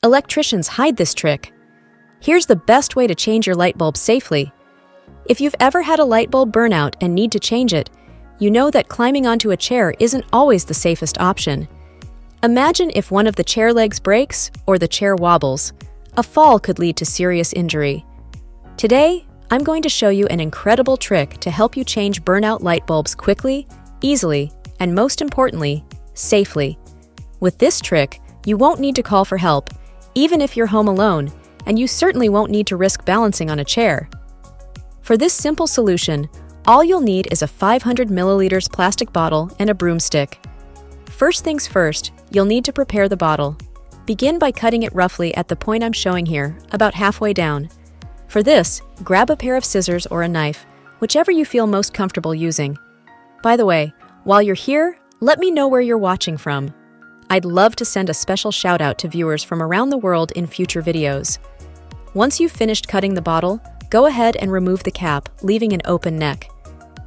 Electricians hide this trick. Here's the best way to change your light bulb safely. If you've ever had a light bulb burnout and need to change it, you know that climbing onto a chair isn't always the safest option. Imagine if one of the chair legs breaks or the chair wobbles. A fall could lead to serious injury. Today, I'm going to show you an incredible trick to help you change burnout light bulbs quickly, easily, and most importantly, safely. With this trick, you won't need to call for help, even if you're home alone, and you certainly won't need to risk balancing on a chair. For this simple solution, all you'll need is a 500 milliliters plastic bottle and a broomstick. First things first, you'll need to prepare the bottle. Begin by cutting it roughly at the point I'm showing here, about halfway down. For this, grab a pair of scissors or a knife, whichever you feel most comfortable using. By the way, while you're here, let me know where you're watching from. I'd love to send a special shout out to viewers from around the world in future videos. Once you've finished cutting the bottle, go ahead and remove the cap, leaving an open neck.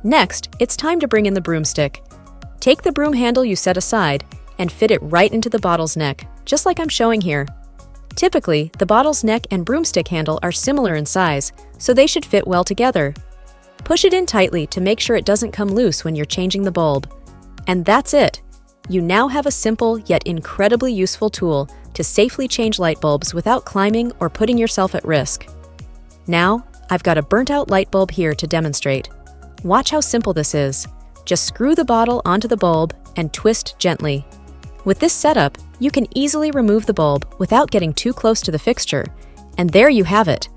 Next, it's time to bring in the broomstick. Take the broom handle you set aside and fit it right into the bottle's neck, just like I'm showing here. Typically, the bottle's neck and broomstick handle are similar in size, so they should fit well together. Push it in tightly to make sure it doesn't come loose when you're changing the bulb. And that's it! You now have a simple yet incredibly useful tool to safely change light bulbs without climbing or putting yourself at risk. Now, I've got a burnt-out light bulb here to demonstrate. Watch how simple this is. Just screw the bottle onto the bulb and twist gently. With this setup, you can easily remove the bulb without getting too close to the fixture. And there you have it.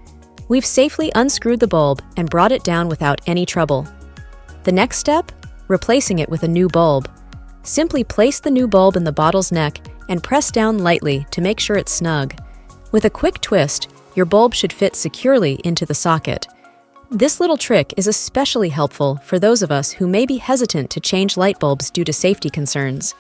We've safely unscrewed the bulb and brought it down without any trouble. The next step? Replacing it with a new bulb. Simply place the new bulb in the bottle's neck and press down lightly to make sure it's snug. With a quick twist, your bulb should fit securely into the socket. This little trick is especially helpful for those of us who may be hesitant to change light bulbs due to safety concerns.